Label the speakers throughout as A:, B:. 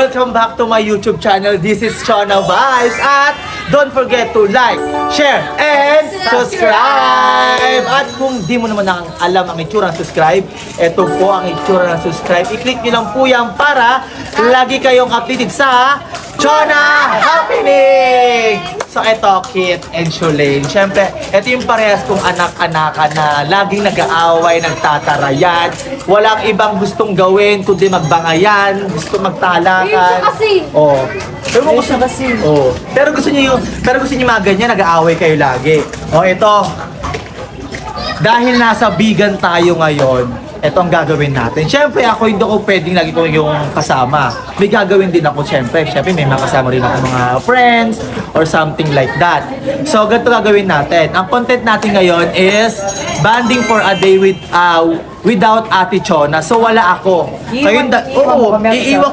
A: welcome back to my YouTube channel. This is Chona Vibes. At don't forget to like, share, and subscribe. At kung di mo naman alam ang itsura ng subscribe, ito po ang itsura ng subscribe. I-click nyo lang po yan para lagi kayong updated sa Chona Happening! So ito, Kit and Shulane. Siyempre, ito yung parehas kong anak-anakan na laging nag-aaway, nagtatarayan. Walang ibang gustong gawin kundi magbangayan, gusto magtalakan.
B: Ayun kasi.
A: Oh. Pero mo gusto
B: kasi.
A: Oh. Pero gusto niyo mga ganyan, nag-aaway kayo lagi. Oh, ito. Dahil nasa bigan tayo ngayon, ito ang gagawin natin. Siyempre, ako hindi ko pwedeng lagi ko yung kasama. May gagawin din ako, siyempre. Siyempre, may mga kasama rin ako mga friends or something like that. So, ganito gagawin natin. Ang content natin ngayon is banding for a day without Ate Chona. So, wala ako. Iiwan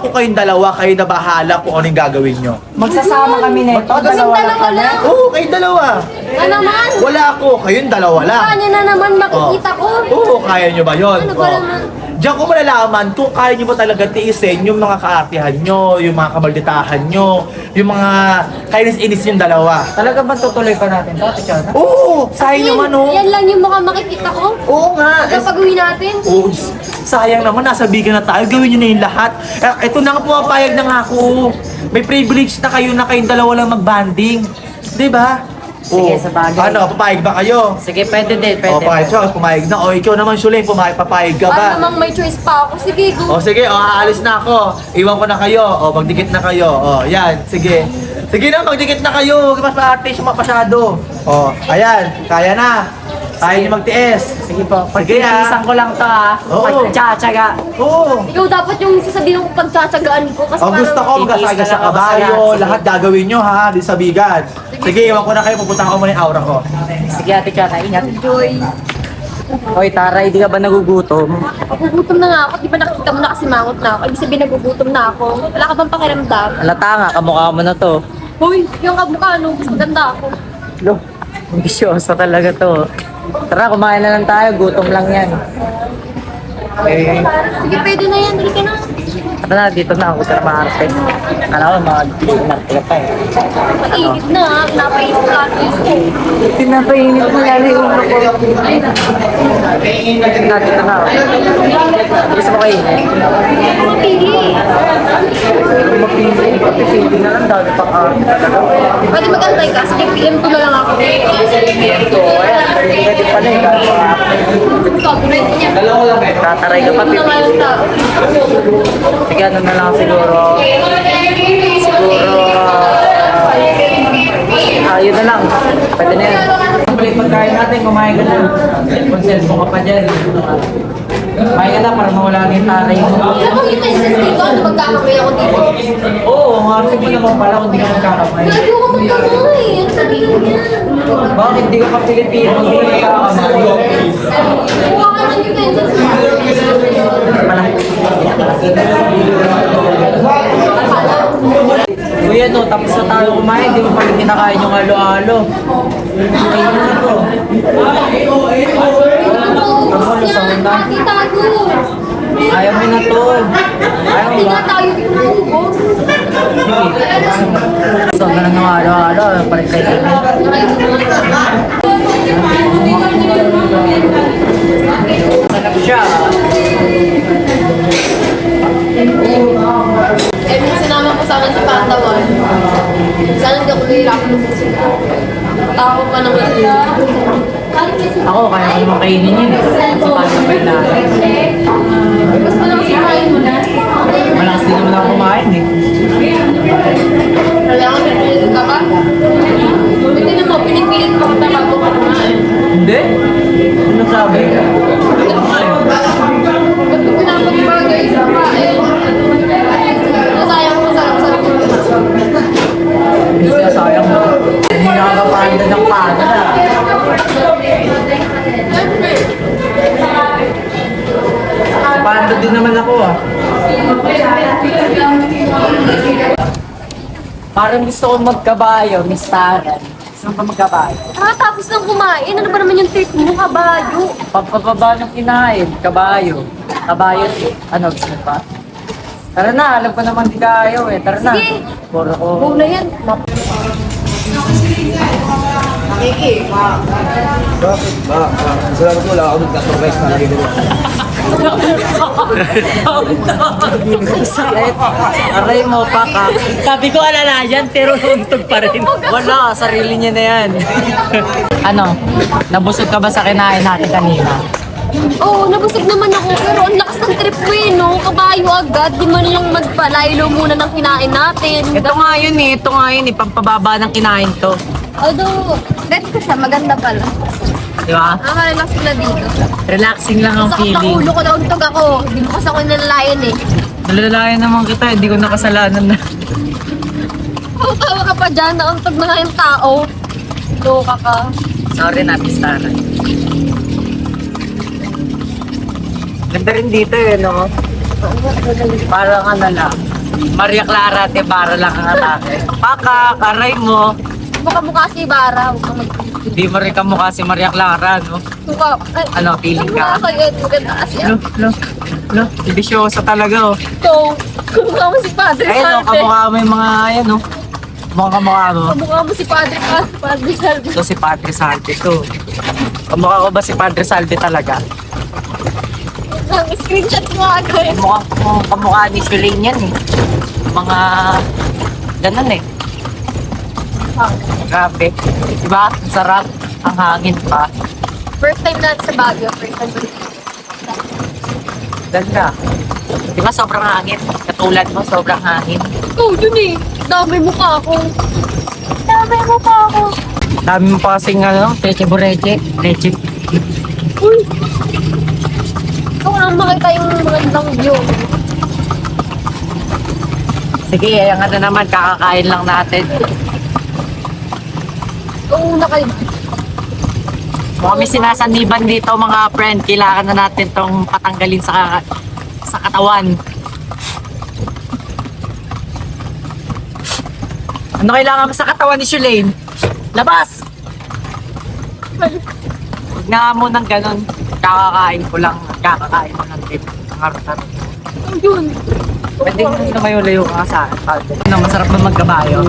A: ko kayong dalawa. Kayo na bahala kung ano yung gagawin nyo.
C: Magsasama kami na ito, dalawa lang kami.
A: Oo, kayong dalawa.
B: Ano naman?
A: Wala ako. Kayong dalawa lang.
B: Kanya na naman makikita ko.
A: Oo, kaya nyo ba yun?
B: Ano ba naman?
A: Diyan ko malalaman kung kaya nyo ba talaga tiisin yung mga kaartihan nyo, yung mga kamalditahan nyo, yung mga kainis-inis yung dalawa.
C: Talaga ba tutuloy pa natin ito, Tichona?
A: Oo! Sayang naman, oh!
B: Yan lang yung mukha makikita ko.
A: Oo nga!
B: Kapag-uwi natin.
A: Oo, sayang naman, nasa bigan na tayo, gawin nyo na yung lahat. Ito na nga, pumapayag na nga ako. May privilege na kayo na kayong dalawa lang mag-banding. Diba?
C: Sige, sa bagay.
A: Ano, papayag ba kayo?
C: Sige, pwede din,
A: O,
C: pwede.
A: pumayag na. O, ikaw naman, Shulane, papayag ka ba?
B: Para namang may choice pa ako. Sige, go.
A: O sige, aalis na ako. Iwan ko na kayo. O, magdikit na kayo. O, yan, sige. Sige na, magdikit na kayo. Huwag mas maarte siya mapasyado. O, ayan, kaya na. Kaya niyo magtiis.
C: Sige po,
A: Sige,
C: pagtitiisan ko lang to ha.
A: Oo.
C: Pagtsatsaga.
A: Oo.
B: Ikaw dapat yung sasabihin ko pagtsatsagaan ko. Kasi
A: O, gusto ko magkasaga sa kabayo. Lahat gagawin nyo ha, di sa bigan. Sige, iwan ko na kayo. Pupunta ko muna yung aura ko.
C: Sige, Ate Chona, ingat.
B: Joy.
C: Hoy, Taray, di ka ba nagugutom?
B: Nagugutom na nga ako. Di ba nakita mo na kasi mangot na ako? Ibig sabihin nagugutom na ako. Wala ka bang pakiramdam?
C: Alata nga, kamukha mo na to.
B: Hoy, yung kamukha, no? Mas maganda ako.
C: Lo, ambisyoso talaga to. Tara, kumain na lang tayo, gutom lang yan.
B: Sige, pwede na yan. Dali ka na.
C: Tara na, dito na ako sa maarte. Alam ko, mag-inarte ka pa eh.
B: Mainit na, ha? Napainit ka.
C: Pinapainit mo lalo yung ulo ko. Dito na. Gusto mo kayo?
B: Mapili.
C: Mapili na lang, dami pa ka.
B: Pwede magantay ka. Sige, PM ko na lang ako.
C: Ito, ayan, pwede pala eh. Tataray ka pa,
B: Ano nga yung tao?
C: Sige, ano na lang siguro. Yun na lang. Pwede na yan. Balik pagkain natin, kumain ka na. Cellphone ka pa dyan. Kumain ka na para mawala na yung taray mo.
B: Alam mo yung tenses dito? Ano magkakamay ako dito?
C: Oo, harap mo naman pala kung di ka magkakamay.
B: Lagi ko magkakamay. Ang sabihin niya.
C: Bakit di ka pa Pilipino? Hindi ka magkakamay.
B: Kuha ka ng utensils mo.
C: Uy, ano, tapos na tayo kumain, di mo pa rin kinakain yung halo-halo. Ayun na to.
B: Tapos yan. Pati tago.
C: Ayaw mo na to. Ayaw mo
B: Hindi
C: ba?
B: nga tayo dito naubos.
C: Gusto na lang ng halo-halo, parin kayo. Sarap siya.
B: Eh, kung sinama ko sana si Pantawan, sana hindi ako nahihirapan ng puso. Takot pa naman yun.
C: Ako, kaya ko naman kainin yun. Sa paano pa yun natin.
B: Mas pa naman sinahin mo na.
C: Malakas din naman ako kumain eh.
B: Kailangan pinipilit ka ba? Hindi naman, pinipilit pa kita bago ka kumain.
C: Hindi? Ano sabi?
B: Ba't ko pinapagbagay sa kain? Nasayang mo, sarap-sarap mo.
C: Hindi siya sayang mo. Hindi nakakapanda ng panda na. Panda din naman ako ah. Parang gusto ko magkabayo, Miss Taran. Gusto ko magkabayo.
B: Tapos nang kumain, ano ba naman yung trip mo, kabayo?
C: Pagpapaba ng kinain, kabayo. Kabayo, ano gusto mo pa? Tara na, alam ko naman di ka ayaw eh. Tara na.
B: Sige.
C: Puro ko.
B: Go na yan.
D: Bakit ba? Salamat ko, wala ako nagtatorguys na lagi ganun.
C: Aray mo pa ka. Sabi ko alalayan pero untog pa rin. Wala, sarili niya na yan. Ano? Nabusog ka ba sa kinain natin kanina?
B: Oo, nabusog naman ako. Pero ang lakas ng trip mo eh, no? Kabayo agad. Di man lang magpalaylo muna ng kinain natin.
C: Ito nga yun eh. Ito nga yun eh. Pampababa ng kinain to.
B: Although, bet ko siya. Maganda pala.
C: Di ba?
B: Relax na dito.
C: Relaxing lang ang
B: Sakit ng
C: feeling.
B: ulo ko, nauntog ako. Di mo kasi ako nalalayan eh.
C: Nalalayan naman kita. Hindi ko nakasalanan na.
B: Tawa ka pa dyan, nauntog na nga yung tao. Loka ka.
C: Sorry na, Pistara. Ganda rin dito eh, no? Parang ano lang. Maria Clara, Tebara lang ang atake. Paka, karay mo.
B: Mukha-mukha si Ibarra. Huwag kang
C: Hindi mo rin kamukha si Maria Clara, no?
B: Mukha. Ay,
C: Ano, feeling ka?
B: Mukha kayo. Maganda kasi yan.
C: Lo, bisyosa talaga, oh.
B: So, kumukha mo si Padre
C: Ayun, no,
B: Salve.
C: kamukha mo yung mga, ayan, no? Mukhang kamukha mo.
B: Kamukha mo si Padre Salve.
C: Ito si Padre Salve to. Kamukha ko ba si Padre Salve talaga?
B: Screenshot mo agad.
C: Kamukha ni Sulain yan, eh. Mga, ganun, eh. Grabe. Diba? Ang sarap. Ang hangin pa.
B: First time natin sa Baguio. First time natin.
C: Ganda. Diba sobrang hangin? Katulad mo, sobrang hangin.
B: Oh, yun eh. Dami mukha ako. Dami mukha ako.
C: Dami mo pa kasing ano, leche bureche. Leche.
B: Uy. Ikaw lang makita yung magandang view.
C: Sige, yung ano naman, kakakain lang natin.
B: Oo, kayo.
C: Kung kami sinasaniban dito mga friend, kailangan na natin tong patanggalin sa katawan. Ano kailangan mo sa katawan ni Sulain? Labas! Huwag na mo ng ganun. Kakakain ko lang. Kakakain mo ng tip. Harap-harap.
B: Yun.
C: Pwede mo lumayo-layo ka sa akin. Ano, masarap ba magkabayo?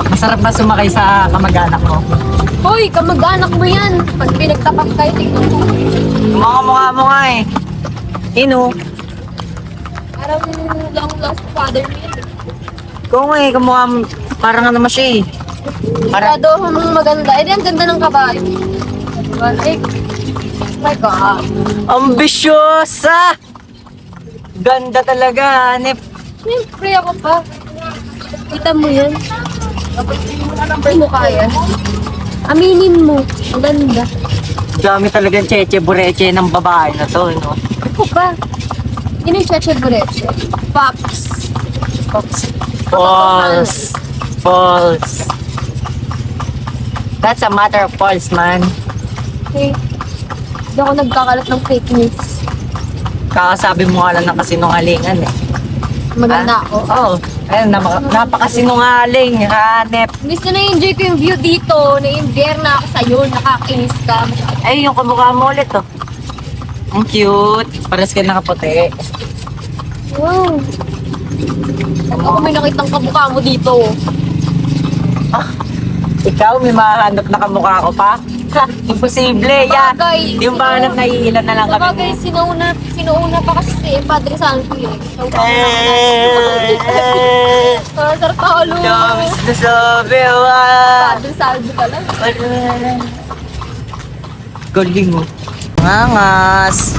C: Masarap ba sumakay sa kamag-anak mo?
B: Hoy, kamag-anak mo yan. Pag pinagtapak kayo, tingnan mo.
C: Mukha mo nga eh. Ino.
B: Parang long lost father mo yan.
C: Ikaw nga eh, kamukha mo. Parang ano mo siya eh. Parang,
B: Sigurado mong maganda. Eh, di ang ganda ng kabayo. Diba? Eh, my God.
C: ambisyosa! Ganda talaga, hanep.
B: Siyempre ako pa. Kita mo yan. Hindi mo kaya. Aminin mo. Ang ganda.
C: Dami talagang cheche bureche ng babae na to, no?
B: Ako pa. Yun yung Cheche Bureche. Fox.
C: False. False. That's a matter of false, man.
B: Okay. Hindi ako nagkakalat ng fake news.
C: Kakasabi mo nga lang ng kasinungalingan eh.
B: Maganda ako.
C: Oo. Ayun, napakasinungaling, hanep.
B: Miss na na-enjoy ko yung view dito. Na-endear na ako sa'yo. Nakakainis ka.
C: Ay, yung kamukha mo ulit, oh. Ang cute. Paras ka nakaputi.
B: Wow. Ako may nakitang kamukha mo dito.
C: Ikaw, may mahanap na kamukha ko pa? Ha, imposible, ya.
B: Sabagay.
C: Yung ba alam na iilan na lang kami.
B: Sabagay, sinuuna pa kasi si Padre Santo eh. So, sarap ako,
C: Diyos na sabi, wa.
B: Padre Santo ka lang.
C: Galing mo. Angas.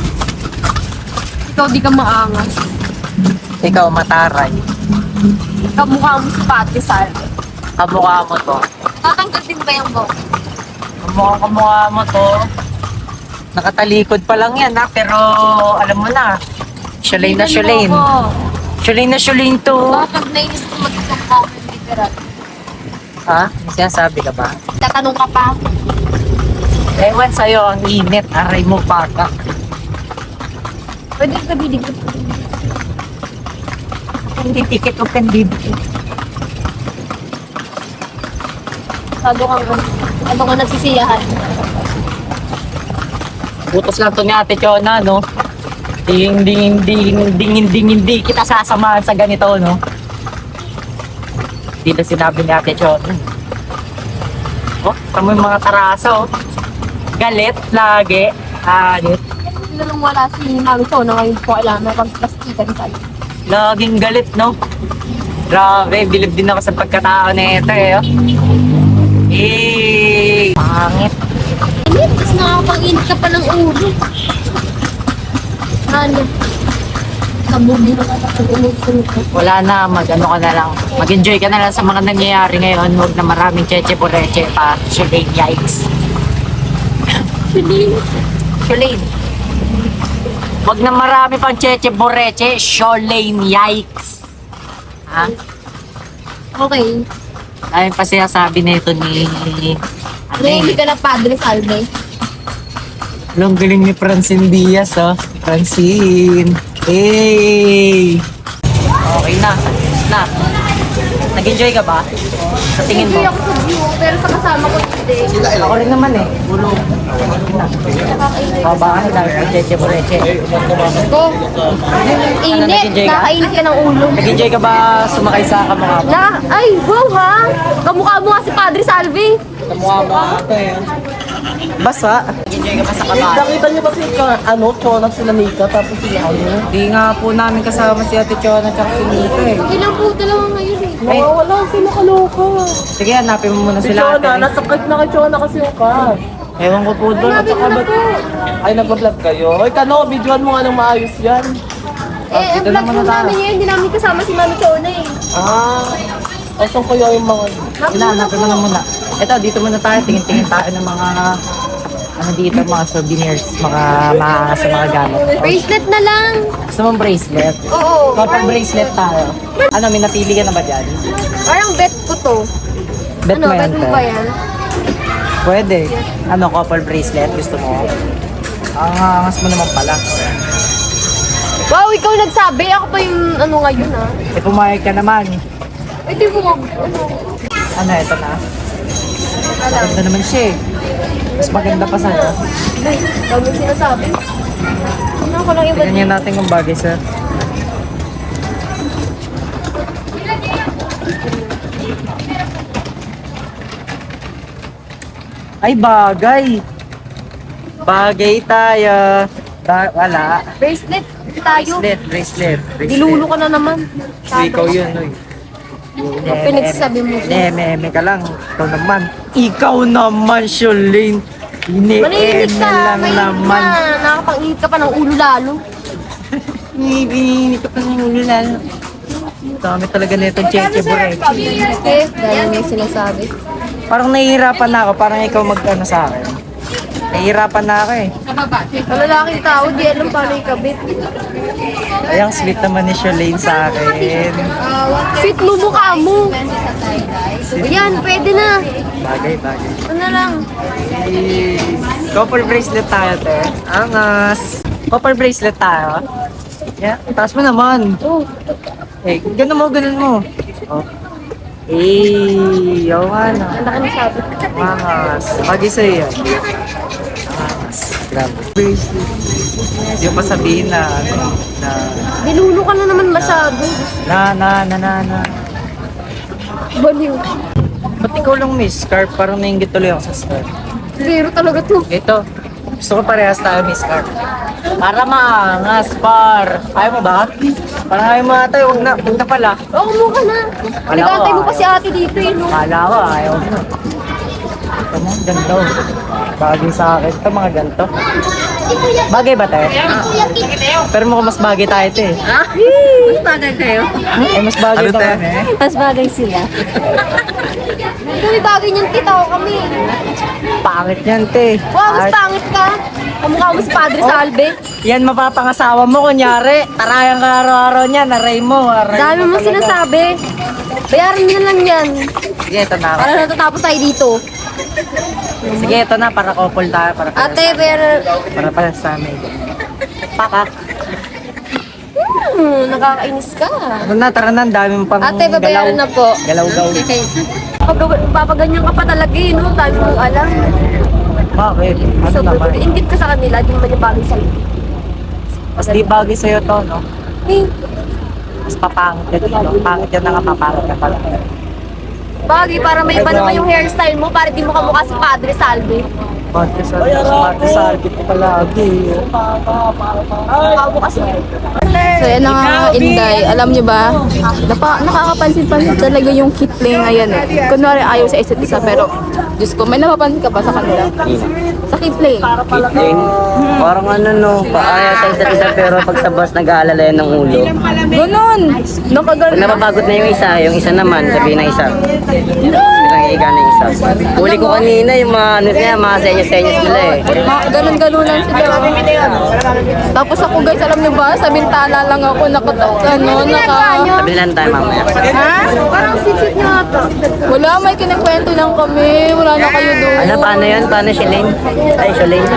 B: Ikaw di ka maangas.
C: Ikaw, mataray.
B: Kamukha mo si Padre Santo.
C: Kamukha mo to.
B: Tatanggal din ba yung buhok?
C: Kamukha mo to. Nakatalikod pa lang yan, ha? Pero alam mo na. Sulain na Sulain. Sulain na Sulain to.
B: Bakit nainis ko mag-comment literal?
C: Ha? May sinasabi ka ba?
B: Tatanong ka pa.
C: Ewan sa'yo, ang init. Aray mo, paka.
B: Pwede ka bidig ko.
C: Hindi tikit o pendidikit.
B: Ano ka nasisiyahan?
C: Butos lang to ni Ate Chona, no? Hindi kita sasamahan sa ganito, no? Hindi na sinabi ni Ate Chon. Oh, tama yung mga tarasa, oh. Galit, lagi. Galit.
B: Sino nung wala si Mami Chona ngayon po kailangan pagplastikan tayo.
C: Laging galit, no? Grabe, bilib din ako sa pagkatao na ito, eh. Oh. Pangit.
B: Init, tapos nakakapag-init ka pa ng ulo. Ano? Kabugi na
C: Wala na, ano ka na lang. Mag-enjoy ka na lang sa mga nangyayari ngayon. Huwag na maraming cheche-boreche pa. Shulane, yikes. Shulane. Huwag na marami pang cheche-boreche. Shulane, yikes. Ha?
B: Okay.
C: Ayun pa sinasabi na ito ni... Ano
B: Hindi ka na Padre Salve.
C: Ang galing ni Francine Diaz, oh. Francine. Hey! Okay na. Na. Nag-enjoy ka ba? Sa tingin mo?
B: Hindi ako sa view, pero sa kasama ko hindi.
C: Ako rin naman eh. Baba ka na dahil sa cheche boreche.
B: Ko, init.
C: nag-enjoy ka?
B: Nakainit ka ng ulo.
C: Nag-enjoy ka ba sumakay sa kamukha mo?
B: Ay, wow ha! Kamukha mo nga si Padre Salve.
C: Kamukha mo ito eh. Basa. Nag-enjoy ka ba sa kabala?
A: Nakita niyo ba si Chona sila Nika tapos sila
C: Hindi nga po namin kasama si Ate Chona at si Nika eh.
B: Ilang po dalawa ngayon eh.
C: Ay,
A: wala sila kaloka.
C: sige, hanapin mo muna
A: Si
C: sila
A: Chona,
C: ate.
A: nasakit na kay Chona kasi yung car.
C: Ewan ko po doon.
B: Hanapin mo na po.
A: Ay, nag-vlog kayo. Ay, Kano, videoan mo nga ng maayos yan.
B: Ang
C: dito
B: vlog
C: naman
B: po
C: na
B: namin ngayon, hindi namin kasama si Mami Chona eh.
A: Asan kaya yung mga...
C: Hanapin mo na muna. Ito, dito muna tayo. Tingin-tingin tayo ng mga... Ano dito, mga souvenirs, mga sa mga gamit.
B: Bracelet na lang.
C: Gusto mong bracelet?
B: Oo.
C: Copper bracelet tayo. Ano, may napili ka na ba dyan?
B: Parang bet ko to.
C: Bet
B: Ano,
C: mo yan,
B: bet mo
C: te?
B: ba yan?
C: Pwede. Ano, copper bracelet? Gusto mo? Ang angas mo naman pala.
B: Wow, ikaw nagsabi. Ako pa yung ano ngayon ah.
C: Eh, pumayag ka naman.
B: Di mo ano.
C: Ano, ito na? Maganda naman siya eh. Mas maganda pa sa'yo.
B: Dami sinasabi. Ano ko lang iba
C: Tignan natin kung bagay sa... Ay, bagay! Bagay tayo. Wala.
B: bracelet tayo.
C: Bracelet.
B: Dilulo ka na naman.
C: Ikaw yun, oy.
B: Ang pinagsasabi mo siya.
C: Meme ka lang. Ikaw naman. Ikaw naman, Sholane.
B: Maninig ka.
C: lang
B: Mainit
C: naman.
B: ka. Nakapang-init ka pa ng ulo lalo.
C: Hindi ka pa ng ulo lalo. Dami talaga na itong cheche boreche.
B: Eh, dahil may sinasabi.
C: Parang nahihirapan na ako. Parang ikaw mag-ano sa akin. Nahihirapan na ako eh.
B: Ang lalaking tao, di alam paano ikabit.
C: Ay, ang sweet naman ni Sholane sa akin.
B: Sweet mo mukha mo. Yan, pwede na.
C: Bagay.
B: Ano lang.
C: Couple bracelet tayo, te. Angas. Couple bracelet tayo. Yeah, taas mo naman.
B: Oh,
C: Eh, ganun mo. Oh. Eh, yawa na.
B: ang laki na sabi.
C: Angas. Bagay sa'yo yan. Angas. Grabe. Bracelet. Hindi ko pa sabihin na,
B: Dilulo ka na naman masyado.
C: na.
B: Baliw.
C: Ba't ikaw lang miss scarf? Parang nainggit tuloy ako sa scarf.
B: Pero talaga to.
C: Ito. Gusto ko parehas tayo miss scarf. Para maangas, par. Ayaw mo ba? Parang ayaw mo ata. Huwag na pala.
B: Oo, mo ka na.
C: Wala
B: Nagantay
C: ko,
B: mo pa si ate dito eh. No?
C: Kala ko, ayaw mo. Ito mo, ganito. Bagay sa akin. Ito mga ganito. Bagay ba tayo? Pero mukhang mas bagay tayo ito eh.
B: Mas bagay kayo.
C: Eh, mas bagay pa kami eh.
B: Mas bagay sila. Kami bagay niyang titaw kami.
C: Pangit yan, te.
B: Wow, mas pangit ka. Kamukha mo si Padre Salve.
C: Yan mapapangasawa mo, kunyari. Tarayang ka araw-araw niya, naray mo.
B: Dami mo sinasabi. Bayaran niyo na lang yan.
C: Sige, ito na.
B: Para natatapos tayo dito.
C: Sige, ito na. Para couple tayo.
B: Ate, bayaran.
C: Para sa amin. Pakak.
B: Nakakainis ka.
C: Ano na, tara na. Ang dami mo pang
B: Ate, babayaran na po.
C: Galaw-gaw.
B: Papaganyan ka pa talaga eh, no? Dami mong alam.
C: Bakit? Ano
B: So,
C: naman?
B: ingit ka sa kanila, di naman yung bagay sa'yo.
C: Mas di bagay sa'yo to, no?
B: Eh,
C: Mas papangit yan, no? Pangit yan na nga, papangit ka pala.
B: bagay para may iba naman yung hairstyle mo para di mo kamukha si Padre Salve.
C: Mati salbit ko palagi.
B: Mukha mo kasi.
E: So yan na nga Inday, alam niyo ba, nakakapansin-pansin talaga yung kit play ngayon eh. Kunwari ayaw sa isa't isa pero, Diyos ko, may napapansin ka ba sa kanila? Sa kit play.
F: Kitling. Parang ano no, paaya sa isa't isa pero pag sa bus nag-aalala yan ng ulo.
E: Ganon!
F: Pag
E: Nakaganon.
F: napapagod na yung isa naman, sabihin ng isa. Bilang higa ng isa. Huli ko kanina yung mga, ano niya, mga senyas-senyas nila eh.
E: Ganon-ganon sila. Tapos ako guys, alam niyo ba, sa bintana lang ako
F: Sabi lang tayo mamaya.
B: Parang sit-sit niyo ata.
E: Wala, may kinikwento lang kami. Wala na kayo doon.
F: Ano, paano yun? Paano si Lane? Ay, si Lane.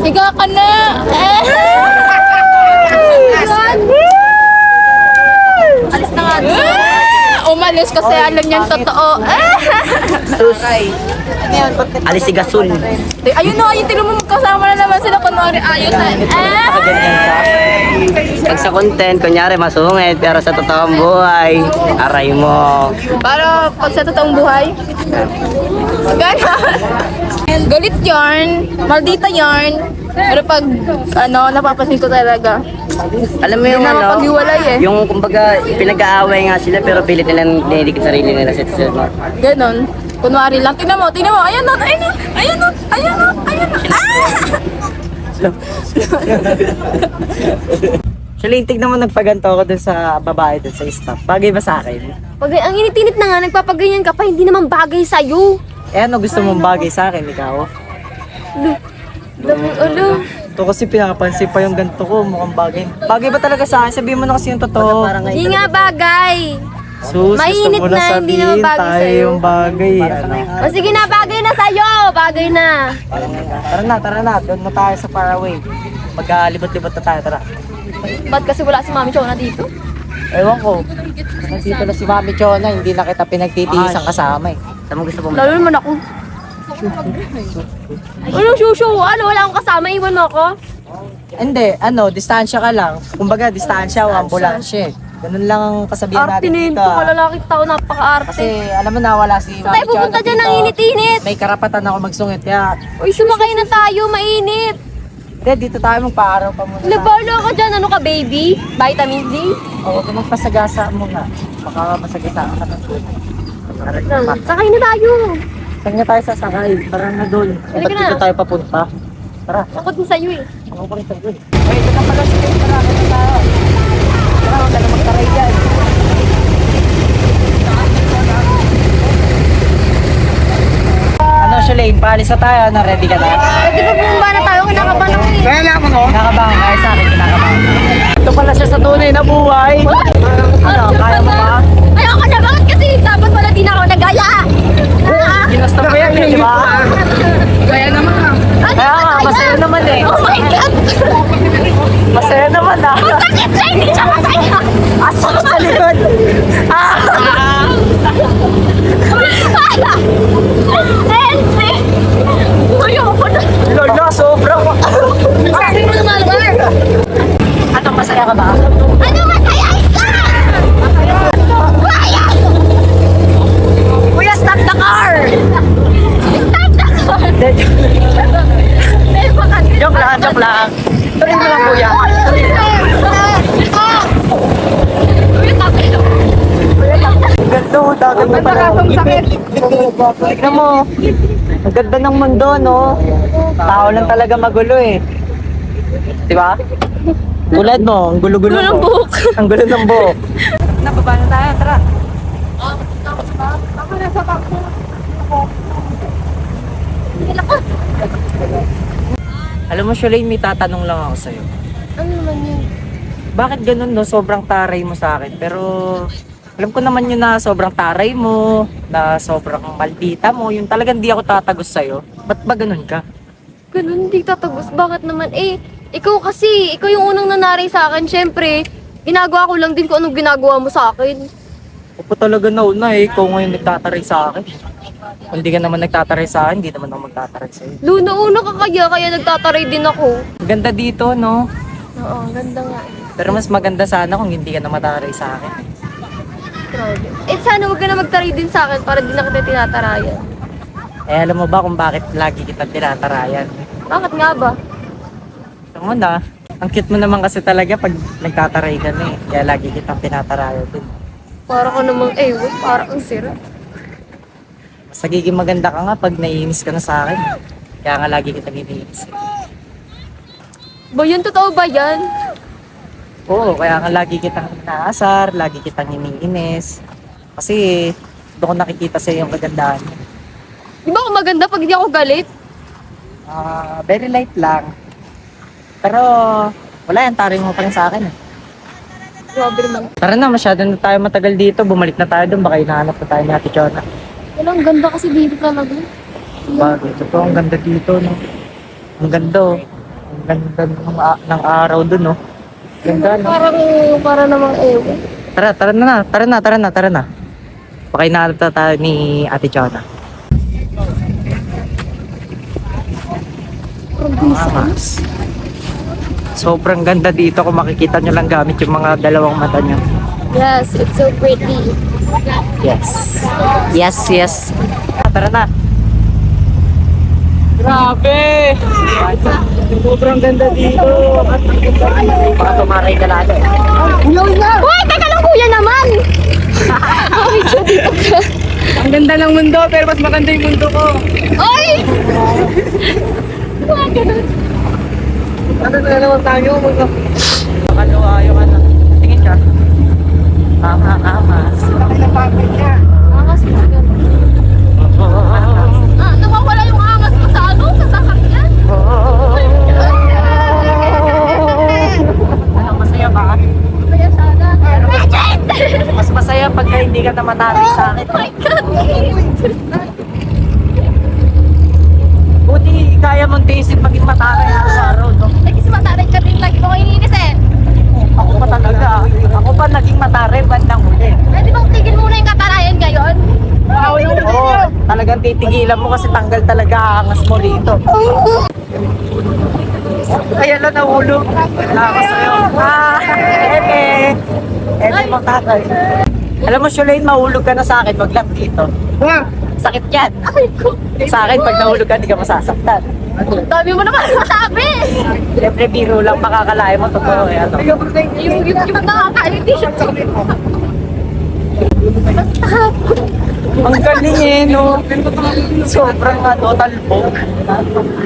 E: Higa ka na!
B: Alis na nga.
E: Umalis kasi alam niyang totoo.
F: Sus. Alis si Gasol.
E: Ayun na, ayun, tignan mo magkasama na naman sila kunwari ayos na.
F: Ganyan ka. Pag sa content, kunyari masungit, pero sa totoong buhay, aray mo.
E: Para pag sa totoong buhay. Ganon. Galit yarn, maldita yarn. Pero pag napapansin ko talaga.
F: Alam mo yung
E: Hindi na
F: ano,
E: mapaghiwalay eh.
F: yung kumbaga pinag-aaway nga sila pero pilit nilang dinidikit sarili nila sa isa.
E: Ganon. Kunwari lang, tingnan mo, ayan na, ayan na, ayan na, ayan na, ayan na.
C: Actually, tignan mo nagpaganto ako dun sa babae dun sa staff. Bagay ba sa akin?
B: Pag ang init-init na nga, nagpapaganyan ka pa, hindi naman bagay sa'yo.
C: Eh ano gusto mong bagay sa akin, ikaw?
B: Ano?
C: Ito kasi pinapansin pa yung ganito ko, mukhang bagay. Bagay ba talaga sa akin? Sabihin mo na kasi yung totoo.
B: Hindi nga bagay.
C: Sus,
B: Mainit
C: gusto mo
B: na, hindi
C: sabihin,
B: naman bagay
C: tayo
B: sa'yo.
C: yung bagay. Ano?
B: O sige na, bagay na sa'yo. Bagay na.
C: Tara na. Doon na tayo sa Faraway. Magkalibot-libot na tayo, tara.
B: Ba't kasi wala si Mami Chona dito?
C: Ewan ko. Nandito na si Mami Chona, hindi na kita pinagtitiisang kasama eh.
F: Saan mo gusto pumunta?
B: Lalo naman ako. Anong shushu? Ano, wala akong kasama. Iwan mo ako.
C: Hindi, distansya ka lang. Kumbaga, distansya o ambulansya eh. Ganun lang ang kasabihan
B: Arte
C: natin
B: na yun.
C: dito.
B: Ito kalalaki tao, napaka-arte.
C: Kasi alam mo na wala si Mami
B: Tayo pupunta
C: Chona
B: dyan ng
C: dito.
B: init-init.
C: May karapatan ako magsungit kaya
B: Uy, sumakay na tayo. Mainit.
C: dito tayo magpaaraw pa muna.
B: Nabalo ka dyan. Ano ka, baby? Vitamin D?
C: O, huwag ka magpasagasa muna. Baka masagasa ka ng tubig.
B: Sakay na tayo.
C: Saan nga tayo sasakay? Tara na doon. Ba't
B: Halika na.
C: dito tayo papunta? Tara.
B: Takot din sa'yo eh.
C: Ako pa rin tayo doon. Ay, ito na pala si Lane. Tara na tayo. Tara, huwag ka na magtaray dyan. Ano, Shalane? Paalis na tayo. Ano, ready ka na?
B: Pwede ba bumaba na tayo? Kinakabahan ako eh.
C: Kinakabahan ka sa akin, kinakabahan. Ito pala siya sa tunay na buhay. Ano, kaya mo ba?
B: Ayoko na. Bakit kasi dapat wala din ako nagaya?
C: Ginusto mo yan, di ba? Kaya naman. Kaya nga, masaya naman eh.
B: Oh my God!
C: Masaya naman ah.
B: Sakit siya! Hindi siya masaya!
C: Asok sa likod. Ah!
B: Henry! Ayoko na!
C: Lola, sobrang...
B: Sabi mo naman, Mar!
C: Ano, masaya ka ba?
B: Ano masaya ka? Waya!
C: Kuya, stop the car!
B: Stop the car! Dahil baka...
C: Joke lang. Tuloy mo lang, kuya. Ganda mo, dati mo pala. Tignan mo. Ang ganda ng mundo, no? Tao lang talaga magulo eh. Di ba? Tulad mo, ang gulo-gulo
B: Gulo ng
C: mo.
B: buhok.
C: Ang gulo ng buhok. Nababa na tayo, tara. Alam mo, Shalane, may tatanong lang ako sa'yo.
B: Ano naman yun?
C: Bakit ganun, no? Sobrang taray mo sa akin. Pero alam ko naman yun na sobrang taray mo, na sobrang maldita mo. Yung talagang di ako tatagos sa'yo. Ba't ba ganun ka?
B: Ganun, hindi tatagos. Bakit naman? Eh, ikaw kasi, ikaw yung unang nanari sa akin. Siyempre, ginagawa ko lang din kung anong ginagawa mo sa akin.
C: Ako talaga nauna eh. Ikaw ngayon nagtataray sa akin. Kung di ka naman nagtataray sa akin, hindi naman ako magtataray sa'yo.
B: Luna-una ka kaya nagtataray din ako.
C: Ang ganda dito, no?
B: Oo, ang ganda nga.
C: Pero mas maganda sana kung hindi ka na mataray sa akin.
B: Grabe. Eh, sana huwag ka na magtaray din sa akin para di na kita tinatarayan.
C: Eh, alam mo ba kung bakit lagi kitang tinatarayan?
B: Bakit nga ba?
C: Alam mo na, ang cute mo naman kasi talaga pag nagtataray ka na eh. Kaya lagi kitang tinatarayan din.
B: Para ka namang ewan, para ang sira.
C: Mas nagiging maganda ka nga pag naiinis ka na sa akin. Kaya nga lagi kitang iniinis.
B: Ba yun, totoo ba yan?
C: Oo, kaya nga lagi kitang inaasar, lagi kitang iniinis. Kasi doon ko nakikita sa yung kagandahan mo.
B: Di ba ako maganda pag hindi ako galit?
C: Very light lang. Pero wala yan, taring mo pa rin sa akin.
B: Grabe naman.
C: Tara na, masyado na tayo matagal dito. Bumalik na tayo doon, baka hinahanap na tayo ni Ate Chona.
B: Wala, ang ganda kasi dito talaga.
C: Bagay, totoo, ang ganda dito, no? Ang ganda, oh. Ang ganda ng araw doon, no? Ganda, no?
B: Para namang ewan.
C: Tara na. Baka hinahanap na tayo ni Ate Chona. Mamas. Sobrang ganda dito kung makikita nyo lang gamit yung mga dalawang mata nyo.
B: Yes, it's so pretty.
C: Yes. Tara na. Grabe! Sobrang ganda dito. Baka tumaray ka lang.
B: Uy, teka lang kuya naman!
C: Ang ganda ng mundo, pero mas maganda yung mundo ko.
B: Oy!
C: Ano na naman tayo? Nakalawa yung ano. Tingin ka. Amas.
B: Angas mo yan. Nawawala yung angas mo sa ano? Sa sasakyan?
C: Ano, masaya ba?
B: Kaya sana.
C: Mas masaya pagka hindi ka na mataray sa akin.
B: Oh my God!
C: Buti kaya mong tiisin maging mataray araw-araw, no?
B: Kasi mataray ka din lagi mo ko iniinis eh.
C: Ako pa talaga. Ako pa naging mataray bandang huli.
B: Pwede bang tigil muna yung katarayan ngayon?
C: Oo, talagang titigilan mo kasi tanggal talaga ang angas mo rito. Kaya lang nahulog. Wala ako sa'yo. Eme mo tatay. Alam mo, Shulaine, mahulog ka na sa akin, wag lang dito. Sakit yan. Sa akin, pag nahulog ka, di ka masasaktan.
B: Ang dami mo naman masabi!
C: Siyempre, biro lang, makakalain mo, totoo eh. Ano?
B: Yung nakakalit siya.
C: Ang galing eh, no? Sobrang talbo.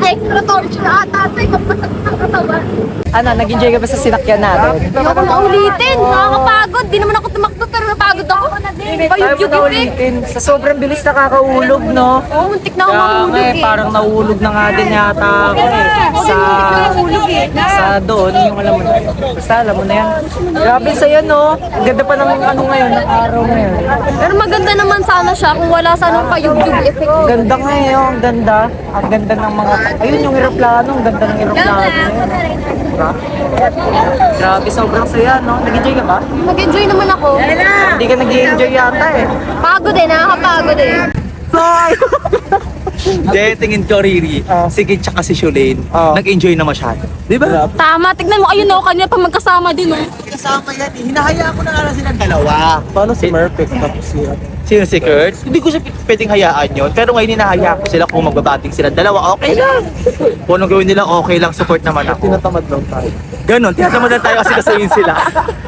B: Extra torture ata. Kapasakit ang katawan.
C: Ano, nag-enjoy ka ba sa sinakyan natin?
B: Hindi ako maulitin. Nakakapagod. Di naman ako tumakbo pero napagod ako. Payug-yug eh.
C: Sa sobrang bilis nakakahulog, no?
B: Oo, muntik na ako
C: Kaya nga
B: mahulog
C: eh,
B: eh.
C: parang nahulog na nga din yata ako eh. Sa doon, yung alam mo na. Basta alam mo na yan. Grabe sa'yo, no? Ang ganda pa ng ano ngayon, ng araw ngayon.
B: Pero maganda naman sana siya kung wala sanang payug-yug effect.
C: Ang ganda nga eh, oh, ang ganda. Ang ganda ng mga... Ayun yung eroplano, ang ganda ng eroplano. Diba? Grabe, sobrang saya, no? Nag-enjoy ka ba?
B: Mag-enjoy naman ako.
C: Hindi ka nag-enjoy yata eh.
B: Pagod eh, nakakapagod eh.
A: Hindi, tingin ko, Riri. Si Kit tsaka si Shulaine, nag-enjoy na masyado. Di ba?
B: Tama, tignan mo, ayun o, kanina pa magkasama din o.
A: Kasama yan eh. Hinahaya ko na nga lang silang dalawa.
D: Paano si Merpek tapos siya?
A: Sino si Kurt? Hindi ko siya pwedeng hayaan yun. Pero ngayon hinahaya ko sila kung magbabating sila dalawa. Okay lang. Kung anong gawin nila, okay lang. Support naman ako.
D: Tinatamad lang tayo.
A: Ganon. Tinatamad lang tayo kasi kasuyin sila.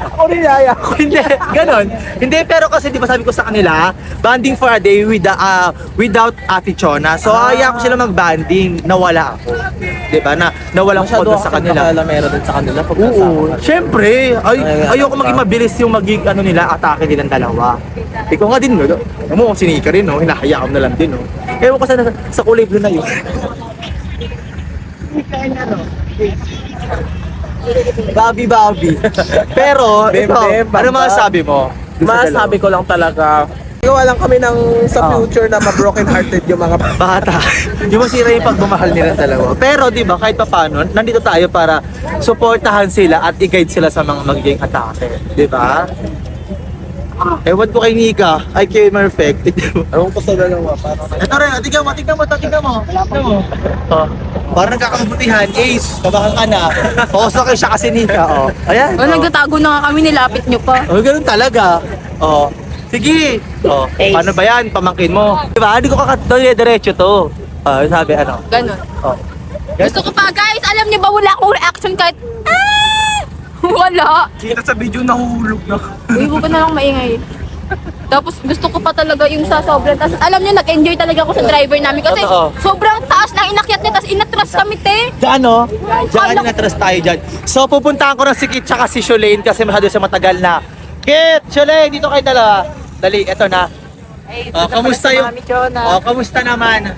D: Ako rin yaya ko.
A: Hindi. Ganon. Hindi. Pero kasi di ba sabi ko sa kanila, banding for a day without Ate Chona. So haya ko sila mag-banding. Nawala ako. Di ba? Nawalang ko doon sa kanila.
D: Kalamera din sa kanila. Pag
A: Oo. Siyempre. Ayoko maging mabilis yung maging ano nila, atake nilang dalawa. Ikaw nga din, no? Mo, sinika rin, no? Hinahaya ko na lang din, no? Ewan ko sa kulay blue na yun. Babi. Pero, ito, ano masasabi mo?
D: Masasabi ko lang talaga, gawa lang kami ng sa future na ma-broken hearted yung mga
A: Bata. Yung masira yung pagmamahal nila dalawa. Pero, di ba, kahit pa paano, nandito tayo para suportahan sila at i-guide sila sa mga magiging atake. Di ba? Ewan ko kay Nika. Ay, kay Perfect.
D: Ewan ko sa dalawa. Parang
A: Ito rin, tignan mo. Tignan mo. Oh. Parang nagkakabutihan. Ace, kabahan ka na. Pauso kayo siya kasi Nika. Oh. Ayan.
E: O, nagtatago na nga kami, nilapit nyo pa.
A: Oh, ganun talaga. Oh. Sige. Oh. Paano ba yan? Pamangkin mo. Diba? Hindi ko diretso to. Sabi ano.
E: Ganon.
A: Oh.
E: Gusto ko pa, guys, alam niyo ba wala akong reaction kahit wala.
D: kita sa video nahuhulog na.
E: Uy, huwag ka na lang maingay. Tapos gusto ko pa talaga yung sa sobrang taas. Alam niyo, nag-enjoy talaga ako sa driver namin kasi
A: Totoo.
E: sobrang taas na inakyat niya, tapos inatras kami, te.
A: Diyan, no? Diyan, natras tayo dyan. So, pupuntahan ko ng si Kit tsaka si Shulaine kasi masyado siya matagal na. Kit, Shulaine, dito kayo dalawa. Dali, eto na. Kamusta yung... kamusta naman?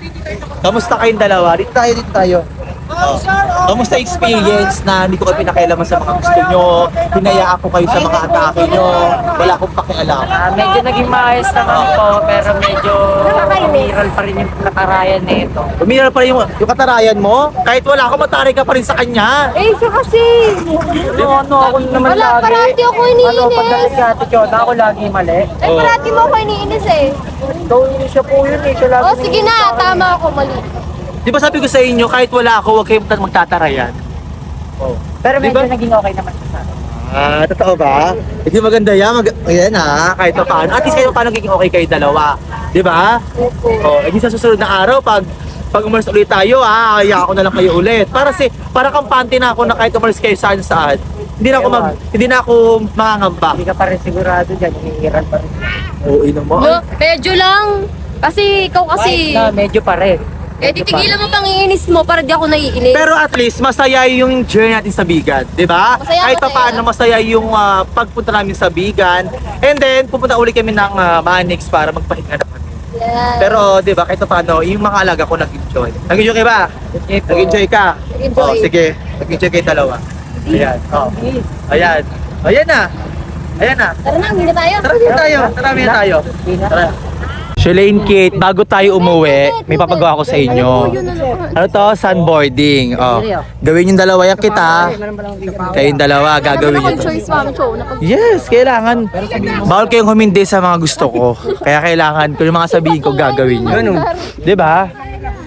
A: Kamusta kayong dalawa? Dito tayo. Kamusta experience na hindi ko kayo pinakialaman sa mga gusto nyo? Hinayaan ko kayo sa mga atake nyo? Wala akong pakialam.
C: Medyo naging maayos naman po, pero medyo umiral pa rin yung nakarayan na ito.
A: Umiral pa rin yung katarayan mo? Kahit wala ako, mataray ka pa rin sa kanya.
B: Eh, siya kasi.
C: Ako naman
B: Wala,
C: lagi.
B: parati ako iniinis.
C: Pagdating ka, Ate Chona, ako lagi mali.
B: Eh, parati mo ako iniinis eh.
C: Ikaw yun siya po yun eh. Siya lagi
B: Oh, sige na, tama ako, mali.
A: Di ba sabi ko sa inyo, kahit wala ako, huwag kayong magtatarayan.
C: Pero medyo
A: Diba?
C: naging okay naman siya sa akin.
A: Totoo ba? Hindi maganda yan. Ayan kahit pa paano. At least kayo paano naging okay kayo dalawa. Di ba? Hindi sa susunod na araw, pag umalis ulit tayo, kaya ako na lang kayo ulit. Para kampante na ako na kahit umalis kayo saan. Hindi na ako mangangamba.
C: Hindi ka pa rin sigurado dyan, hinihiran pa rin.
A: Oo, ino mo.
B: No, medyo lang. Kasi ikaw kasi.
C: Na, medyo pa rin.
B: Eh, titigilan mo pang iinis mo para di ako naiinis.
A: Pero at least, masaya yung journey natin sa Bigan. Di ba?
B: Masaya,
A: Kahit pa
B: masaya.
A: paano, masaya yung pagpunta namin sa Bigan. And then, pupunta ulit kami ng Manix para magpahinga naman.
B: Yeah.
A: Pero, di ba, kahit pa paano, yung mga alaga ko nag-enjoy. Nag-enjoy ka ba? Nag-enjoy ka?
B: Nag-enjoy.
A: Oh, sige. Nag-enjoy kayo dalawa. Ayan. Oh. Ayan. Ayan na. Ayan na.
B: Tara na, hindi na tayo.
A: Tara na tayo. Tara. Shulaine, Kate, bago tayo umuwi, may papagawa ko sa inyo. Ano to? Sunboarding. Oh. Gawin yung dalawa yan kita. Kayong dalawa, gagawin
E: Wala
A: nyo
E: akong
A: to.
E: choice, mami, show.
A: Yes, kailangan. Bawal kayong humindi sa mga gusto ko. Kaya kailangan ko yung mga sabihin ko gagawin nyo. Diba?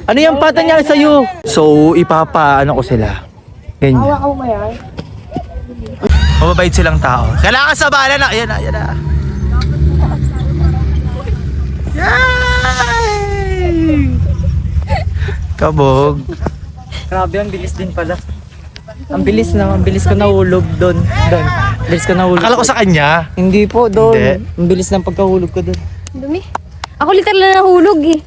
A: Ano yung pata niya sa'yo? So, ano ko sila. Ganyan. Mababait silang tao. Kailangan sa bala na. Ayan na. Yay! Kabog.
C: Grabe, ang bilis din pala. Ang bilis ko nahulog doon. Bilis ko nahulog.
A: Akala ko sa kanya.
C: Hindi po, doon.
A: Hindi.
C: Ang bilis ng pagkahulog ko doon.
B: Dumi. Ako literal na nahulog eh.